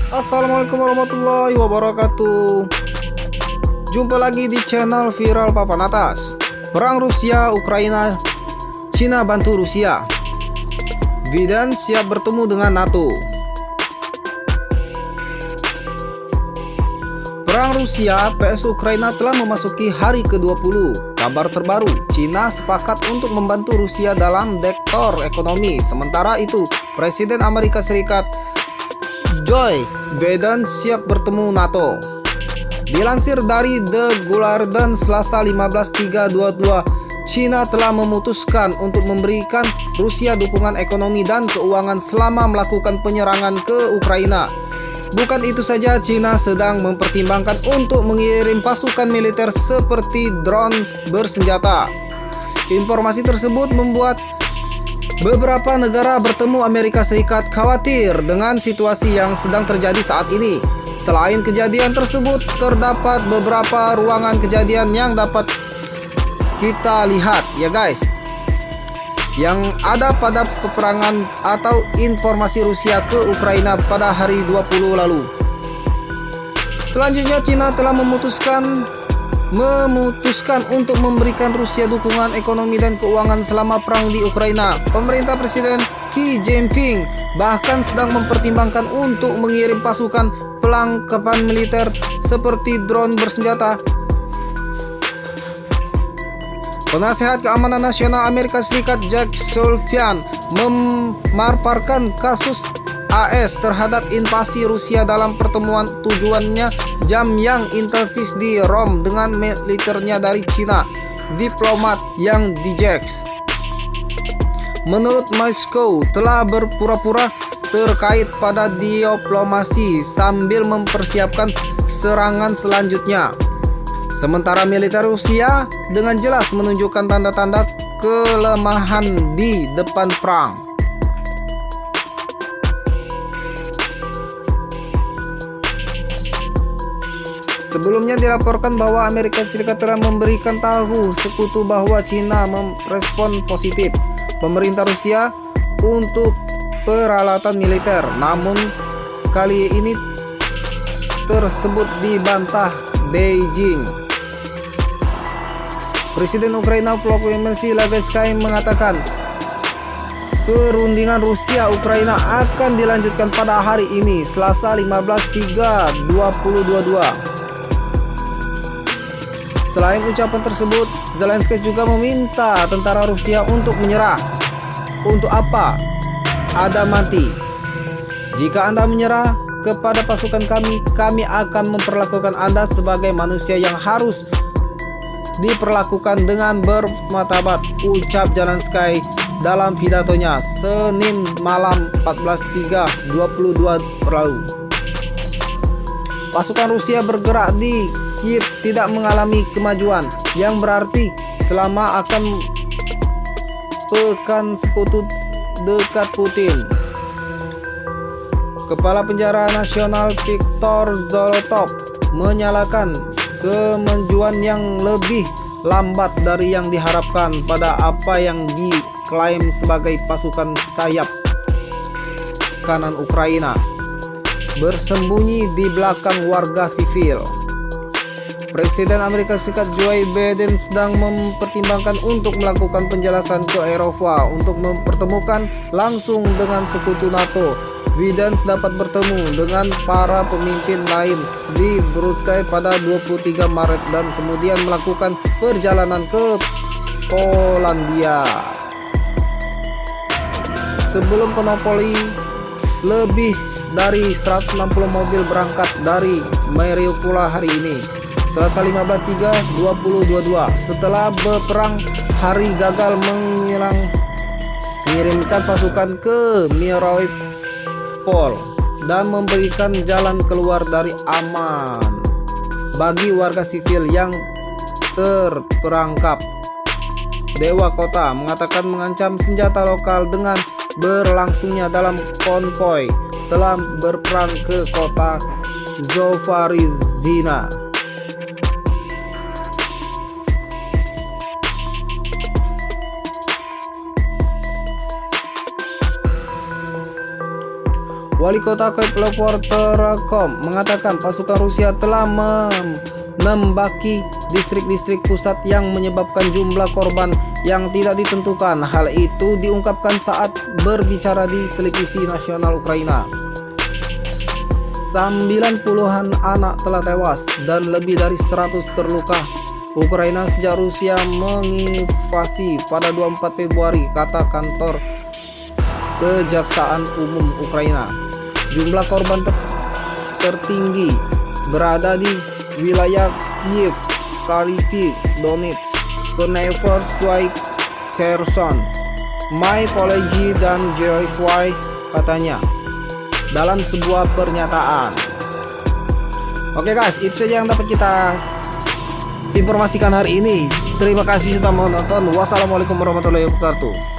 Assalamualaikum warahmatullahi wabarakatuh. Jumpa lagi di channel Viral Papan Atas. Perang Rusia Ukraina, Cina bantu Rusia. Biden siap bertemu dengan NATO. Perang Rusia vs Ukraina telah memasuki hari ke-20. Kabar terbaru, Cina sepakat untuk membantu Rusia dalam sektor ekonomi. Sementara itu, Presiden Amerika Serikat Joe Biden siap bertemu NATO. Dilansir dari The Guardian Selasa 15/3/22, Cina telah memutuskan untuk memberikan Rusia dukungan ekonomi dan keuangan selama melakukan penyerangan ke Ukraina. Bukan itu saja, Cina sedang mempertimbangkan untuk mengirim pasukan militer seperti drone bersenjata. Informasi tersebut membuat beberapa negara bertemu Amerika Serikat khawatir dengan situasi yang sedang terjadi saat ini. Selain kejadian tersebut, terdapat beberapa ruangan kejadian yang dapat kita lihat ya guys, yang ada pada peperangan atau informasi Rusia ke Ukraina pada hari 20 lalu. Selanjutnya, Cina telah memutuskan untuk memberikan Rusia dukungan ekonomi dan keuangan selama perang di Ukraina. Pemerintah Presiden Xi Jinping bahkan sedang mempertimbangkan untuk mengirim pasukan pelengkapan militer seperti drone bersenjata. Penasehat Keamanan Nasional Amerika Serikat Jake Sullivan memaparkan kasus AS terhadap invasi Rusia dalam pertemuan tujuannya jam yang intensif di Rome dengan militernya dari Cina, diplomat yang dijeks. Menurut Moskow telah berpura-pura terkait pada diplomasi sambil mempersiapkan serangan selanjutnya. Sementara militer Rusia dengan jelas menunjukkan tanda-tanda kelemahan di depan perang. Sebelumnya dilaporkan bahwa Amerika Serikat telah memberikan tahu sekutu bahwa Cina merespon positif pemerintah Rusia untuk peralatan militer. Namun kali ini tersebut dibantah Beijing. Presiden Ukraina Volodymyr Zelensky mengatakan perundingan Rusia Ukraina akan dilanjutkan pada hari ini, Selasa 15/3/2022. Selain ucapan tersebut, Zelensky juga meminta tentara Rusia untuk menyerah. Untuk apa? Ada mati. Jika Anda menyerah kepada pasukan kami akan memperlakukan Anda sebagai manusia yang harus diperlakukan dengan bermartabat, ucap Zelensky dalam pidatonya Senin malam 14/3/22 lalu. Pasukan Rusia bergerak di Kiev tidak mengalami kemajuan, yang berarti selama akan pekan sekutu dekat Putin. Kepala Penjara Nasional Viktor Zolotov menyalakan kemajuan yang lebih lambat dari yang diharapkan pada apa yang diklaim sebagai pasukan sayap kanan Ukraina bersembunyi di belakang warga sivil. Presiden Amerika Serikat Joe Biden sedang mempertimbangkan untuk melakukan penjelasan ke Eropa untuk mempertemukan langsung dengan sekutu NATO. Biden dapat bertemu dengan para pemimpin lain di Brussels pada 23 Maret dan kemudian melakukan perjalanan ke Polandia. Sebelum ke Napoli, lebih dari 160 mobil berangkat dari Mariupol hari ini, Selasa 15/3/2022. Setelah berperang hari gagal mengirimkan pasukan ke Mariupol dan memberikan jalan keluar dari aman bagi warga sivil yang terperangkap. Dewa Kota mengatakan mengancam senjata lokal dengan berlangsungnya dalam konvoi telah berperang ke kota Zaporizhzhia. Wali kota Kyiv Leopard Terekom mengatakan pasukan Rusia telah membaki distrik-distrik pusat yang menyebabkan jumlah korban yang tidak ditentukan. Hal itu diungkapkan saat berbicara di televisi nasional Ukraina. 90-an anak telah tewas dan lebih dari 100 terluka Ukraina sejak Rusia menginvasi pada 24 Februari, kata kantor Kejaksaan Umum Ukraina. Jumlah korban tertinggi berada di wilayah Kiev, Kharkiv, Donetsk, Kherson, Kherson, Mykolaiv dan Chernihiv, katanya dalam sebuah pernyataan. Oke guys, itu saja yang dapat kita informasikan hari ini. Terima kasih sudah menonton. Wassalamualaikum warahmatullahi wabarakatuh.